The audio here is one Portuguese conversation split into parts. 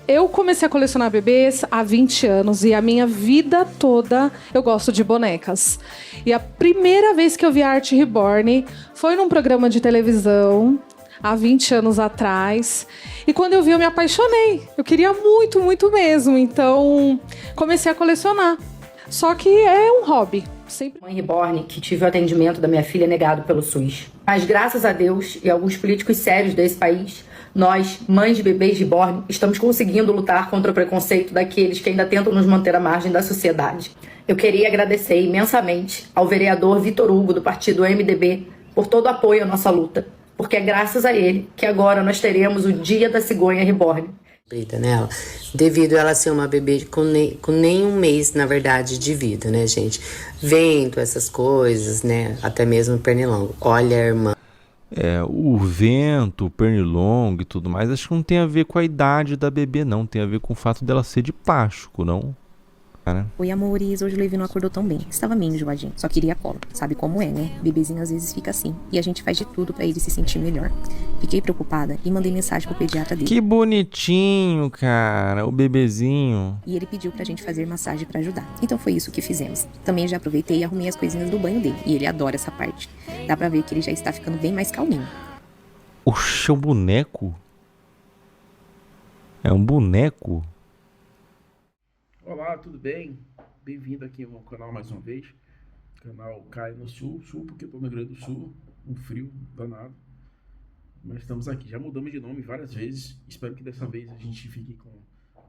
Eu comecei a colecionar bebês há 20 anos e a minha vida toda eu gosto de bonecas. E a primeira vez que eu vi a Arte Reborn foi num programa de televisão, há 20 anos atrás. E quando eu vi, eu me apaixonei. Eu queria muito, muito mesmo. Então, comecei a colecionar. Só que é um hobby. Sempre... Mãe Reborn, que tive o atendimento da minha filha negado pelo SUS. Mas graças a Deus e alguns políticos sérios desse país, nós, mães de bebês reborn, estamos conseguindo lutar contra o preconceito daqueles que ainda tentam nos manter à margem da sociedade. Eu queria agradecer imensamente ao vereador Vitor Hugo, do partido MDB, por todo o apoio à nossa luta, porque é graças a ele que agora nós teremos o Dia da Cegonha Reborn. Nela, devido a ela ser uma bebê com nem um mês, na verdade, de vida, né, gente? Vento, essas coisas, né? Até mesmo pernilongo. Olha, irmã. O vento, o pernilongo e tudo mais, acho que não tem a ver com a idade da bebê, não. Tem a ver com o fato dela ser de plástico, não? Oi, amores, hoje o Levi não acordou tão bem. Estava meio enjoadinho, só queria colo. Sabe como é, né? Bebezinho às vezes fica assim. E a gente faz de tudo pra ele se sentir melhor. Fiquei preocupada e mandei mensagem pro pediatra dele. Que bonitinho, cara, o bebezinho. E ele pediu pra gente fazer massagem pra ajudar. Então foi isso que fizemos. Também já aproveitei e arrumei as coisinhas do banho dele. E ele adora essa parte. Dá pra ver que ele já está ficando bem mais calminho. Oxe, é um boneco? É um boneco? Olá, tudo bem? Bem-vindo aqui ao meu canal mais uma vez. O canal cai no sul porque eu tô no Rio Grande do Sul, um frio danado. Mas estamos aqui, já mudamos de nome várias vezes. Espero que dessa vez a gente fique com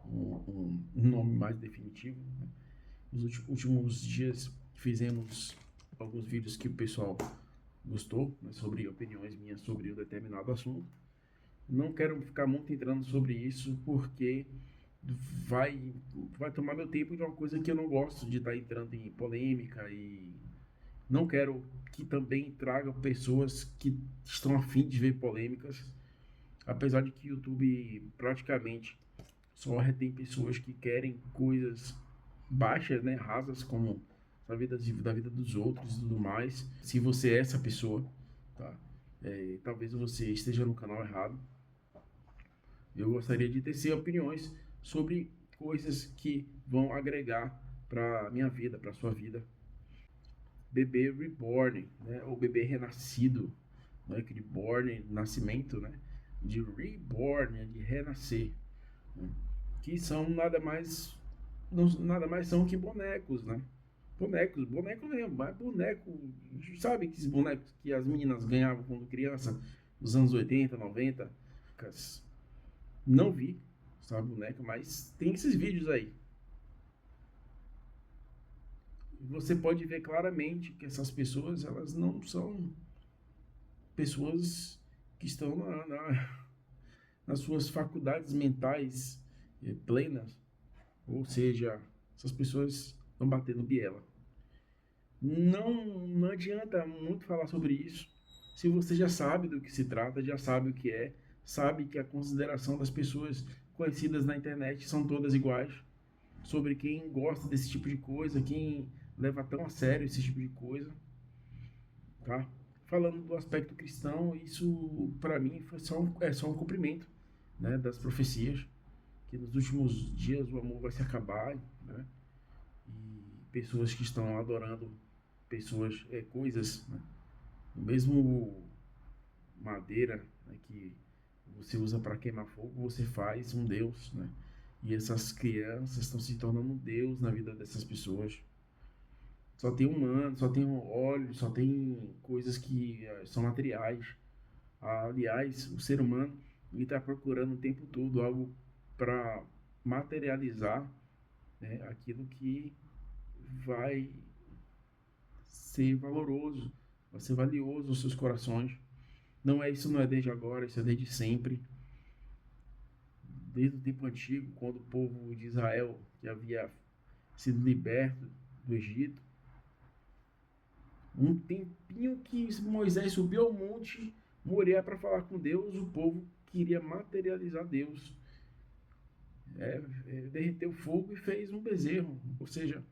um nome mais definitivo, né? Nos últimos dias fizemos alguns vídeos que o pessoal gostou, né, sobre opiniões minhas sobre um determinado assunto. Não quero ficar muito entrando sobre isso porque vai tomar meu tempo de uma coisa que eu não gosto de estar entrando em polêmica, e não quero que também traga pessoas que estão a fim de ver polêmicas, apesar de que o YouTube praticamente só retém pessoas que querem coisas baixas, né, rasas, como da vida dos outros e tudo mais. Se você é essa pessoa, tá? Talvez você esteja no canal errado. Eu gostaria de tecer opiniões sobre coisas que vão agregar para minha vida, para sua vida. Bebê reborn, né? Ou bebê renascido, né? Que de born, nascimento, né? De reborn, de renascer, né? Que são nada mais são que bonecos, né? Boneco mesmo, mas boneco, sabe que esses bonecos que as meninas ganhavam quando criança, nos anos 80, 90, não vi, sabe, boneca, mas tem esses vídeos aí. Você pode ver claramente que essas pessoas, elas não são pessoas que estão nas suas faculdades mentais plenas, ou seja, essas pessoas estão batendo biela. Não adianta muito falar sobre isso se você já sabe do que se trata, já sabe o que é, sabe que a consideração das pessoas conhecidas na internet são todas iguais, sobre quem gosta desse tipo de coisa, quem leva tão a sério esse tipo de coisa, tá? Falando do aspecto cristão, isso para mim é só um cumprimento, né, das profecias, que nos últimos dias o amor vai se acabar, né? E pessoas que estão adorando coisas, né? O mesmo madeira, né, que você usa para queimar fogo, você faz um Deus, né? E essas crianças estão se tornando um Deus na vida dessas pessoas. Só tem humano, só tem óleo, só tem coisas que são materiais. Aliás, o ser humano está procurando o tempo todo algo para materializar, né, aquilo que vai ser valoroso, vai ser valioso aos seus corações. Isso não é desde agora, isso é desde sempre. Desde o tempo antigo, quando o povo de Israel, que havia sido liberto do Egito, um tempinho que Moisés subiu ao monte Moriá para falar com Deus, o povo queria materializar Deus. Derreteu fogo e fez um bezerro. Ou seja,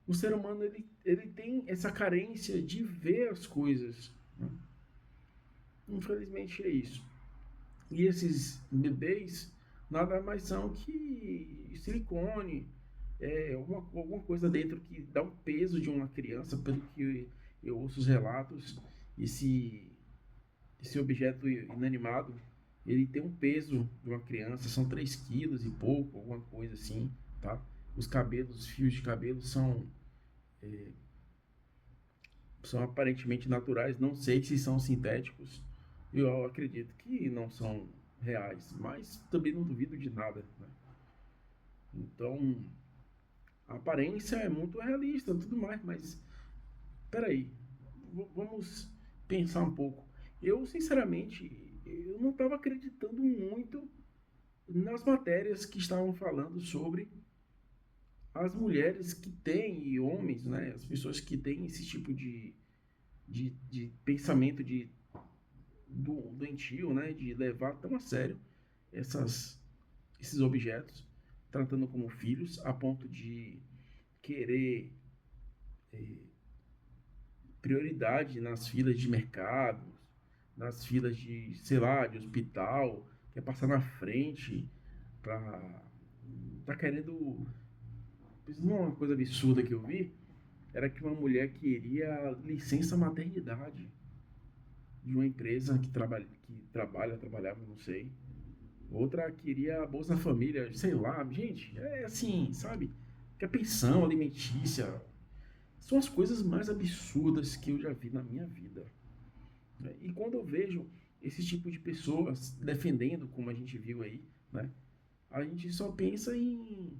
o ser humano ele tem essa carência de ver as coisas, né? Infelizmente é isso. E esses bebês nada mais são que silicone, alguma coisa dentro que dá um peso de uma criança, pelo que eu ouço os relatos. Esse objeto inanimado, ele tem um peso de uma criança, são 3 quilos e pouco, alguma coisa assim, tá? Os cabelos, os fios de cabelo são aparentemente naturais, não sei se são sintéticos, eu acredito que não são reais, mas também não duvido de nada, né? Então, a aparência é muito realista, tudo mais, mas peraí, vamos pensar um pouco. Eu, sinceramente, eu não estava acreditando muito nas matérias que estavam falando sobre as mulheres que têm, e homens, né, as pessoas que têm esse tipo de pensamento doentio, né, de levar tão a sério esses objetos, tratando como filhos, a ponto de querer prioridade nas filas de mercado, nas filas de, sei lá, de hospital, quer passar na frente, tá querendo. Uma coisa absurda que eu vi era que uma mulher queria licença maternidade de uma empresa que trabalhava, não sei. Outra queria a Bolsa Família, sei lá, gente, é assim, sabe? Que a pensão alimentícia são as coisas mais absurdas que eu já vi na minha vida. E quando eu vejo esse tipo de pessoas defendendo, como a gente viu aí, né? A gente só pensa em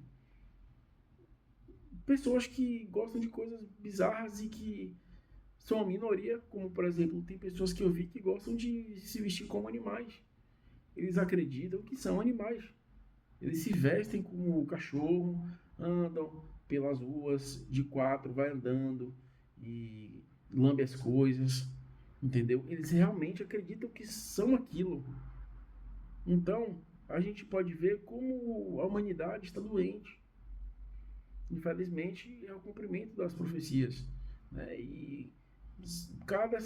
pessoas que gostam de coisas bizarras e que são a minoria, como por exemplo, tem pessoas que eu vi que gostam de se vestir como animais. Eles acreditam que são animais. Eles se vestem como cachorro, andam pelas ruas de 4, vai andando e lambe as coisas, entendeu? Eles realmente acreditam que são aquilo. Então, a gente pode ver como a humanidade está doente. Infelizmente, é o cumprimento das profecias, né? E cada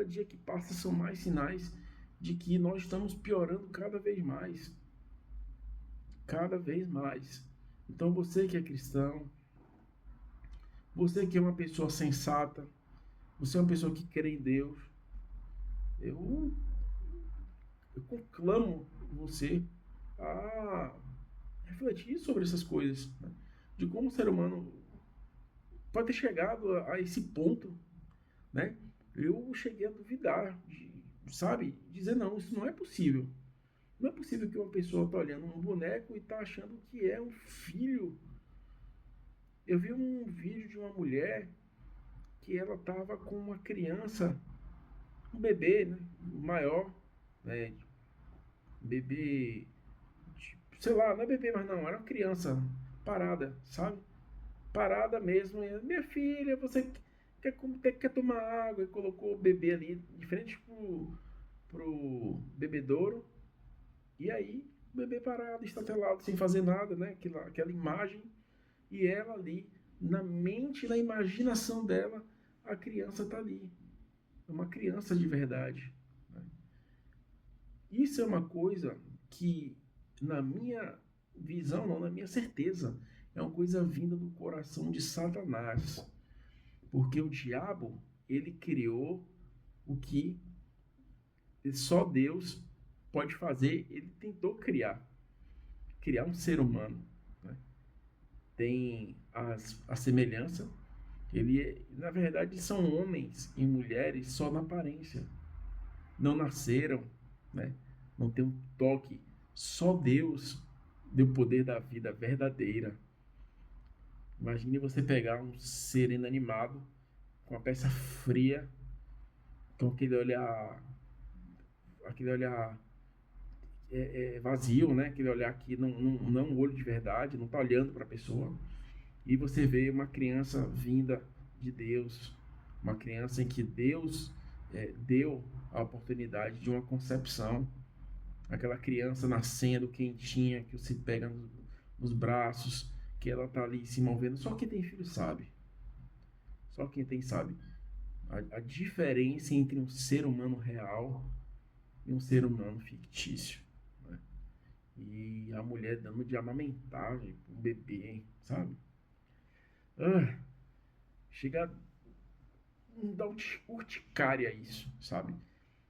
dia que passa são mais sinais de que nós estamos piorando cada vez mais. Cada vez mais. Então, você que é cristão, você que é uma pessoa sensata, você é uma pessoa que crê em Deus, eu conclamo você a refletir sobre essas coisas, né? De como o ser humano pode ter chegado a esse ponto, né? Eu cheguei a duvidar, sabe? Dizer, não, isso não é possível. Não é possível que uma pessoa está olhando um boneco e está achando que é um filho. Eu vi um vídeo de uma mulher que ela estava com uma criança, um bebê, né, maior, né, bebê, sei lá, não é bebê mais não, era uma criança parada, sabe? Parada mesmo. E, minha filha, você quer tomar água? E colocou o bebê ali de frente pro bebedouro. E aí, o bebê parado, estatelado, sem fazer nada, né? Aquela imagem. E ela ali, na mente, na imaginação dela, a criança tá ali. É uma criança de verdade, né? Isso é uma coisa que, na minha visão, não, na minha certeza, é uma coisa vinda do coração de Satanás. Porque o diabo, ele criou o que só Deus pode fazer. Ele tentou criar um ser humano, né? Tem a semelhança. Na verdade, são homens e mulheres só na aparência. Não nasceram, né? Não tem um toque. Só Deus deu o poder da vida verdadeira. Imagine você pegar um ser inanimado, com a peça fria, com aquele olhar vazio, né? Aquele olhar que não é um olho de verdade, não está olhando para a pessoa. E você vê uma criança vinda de Deus, uma criança em que Deus deu a oportunidade de uma concepção. Aquela criança nascendo quentinha, que você pega nos braços, que ela tá ali se movendo. Só quem tem filho sabe. Só quem tem sabe. A diferença entre um ser humano real e um ser humano fictício, né? E a mulher dando de amamentar, gente, um bebê, sabe? Ah, chega a dar urticária isso, sabe?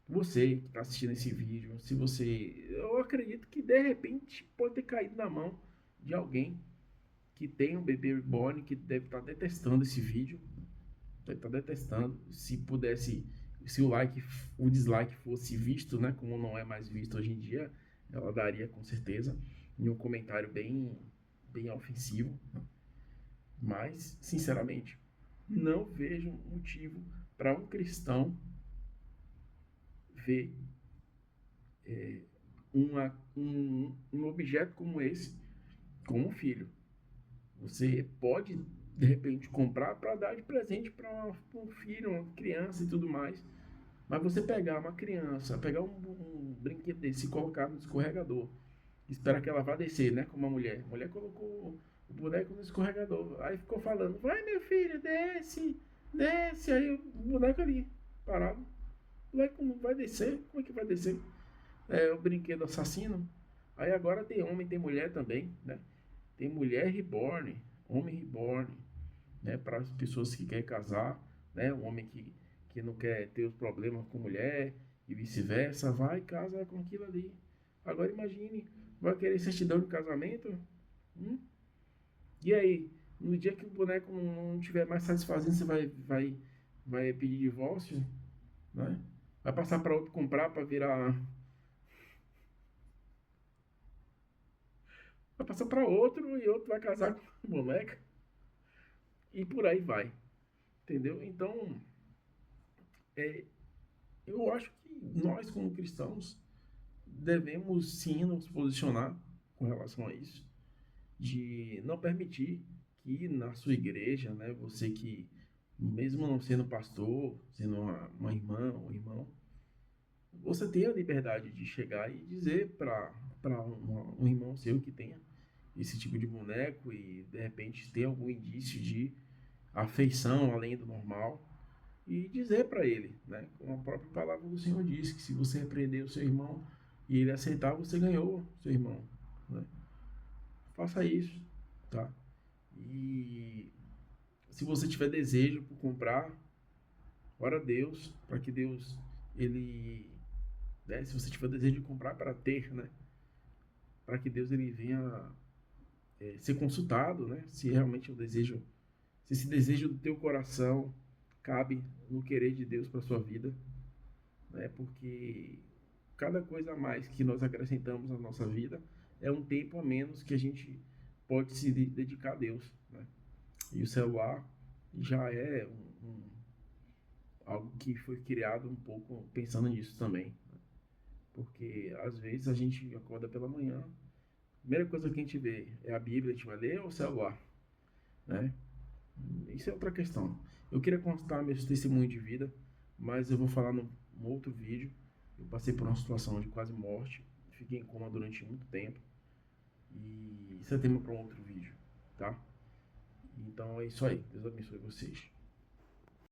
Você que está assistindo esse vídeo, se você... Eu acredito que de repente pode ter caído na mão de alguém que tem um bebê reborn, que deve estar detestando esse vídeo. Deve estar detestando. Se pudesse... Se o dislike fosse visto, né? Como não é mais visto hoje em dia, ela daria com certeza em um comentário bem ofensivo. Mas, sinceramente, não vejo motivo para um cristão ver um objeto como esse como um filho. Você pode, de repente, comprar para dar de presente para um filho, uma criança e tudo mais. Mas você pegar uma criança, pegar um brinquedo desse e colocar no escorregador, espera que ela vá descer, né? Como a mulher colocou o boneco no escorregador. Aí ficou falando, vai meu filho, desce, desce. Aí o boneco ali, parado. O moleque não vai descer? Como é que vai descer? É o brinquedo assassino. Aí agora tem homem, tem mulher também, né? Tem mulher reborn, homem reborn, né? Para as pessoas que querem casar, né? Um homem que não quer ter os problemas com mulher e vice-versa, vai e casa com aquilo ali. Agora imagine, vai querer certidão de casamento? E aí, no dia que o boneco não estiver mais satisfazendo, você vai pedir divórcio, né? Vai passar para outro comprar para virar. Vai passar para outro e outro vai casar com a boneca. E por aí vai. Entendeu? Então, eu acho que nós, como cristãos, devemos sim nos posicionar com relação a isso. De não permitir que na sua igreja, né, você que, mesmo não sendo pastor, sendo uma irmã, um irmão, você tenha a liberdade de chegar e dizer para um irmão seu que tenha esse tipo de boneco e de repente ter algum indício de afeição além do normal e dizer para ele, né, como a própria palavra do Senhor diz, que se você repreender o seu irmão e ele aceitar, você ganhou seu irmão, né? Faça isso, tá? E se você tiver desejo por comprar, ora a Deus, para que Deus, ele, né, se você tiver desejo de comprar para ter, né, para que Deus ele venha ser consultado, né, se realmente o desejo, se esse desejo do teu coração cabe no querer de Deus para sua vida, né, porque cada coisa a mais que nós acrescentamos na nossa vida é um tempo a menos que a gente pode se dedicar a Deus, né? E o celular já é algo que foi criado um pouco pensando nisso também, né? Porque às vezes a gente acorda pela manhã, a primeira coisa que a gente vê é a Bíblia, a gente vai ler ou o celular, né? Isso é outra questão. Eu queria contar meus testemunhos de vida, mas eu vou falar num outro vídeo. Eu passei por uma situação de quase morte, fiquei em coma durante muito tempo. E isso é tema para um outro vídeo, tá? Então é isso aí. Deus abençoe vocês.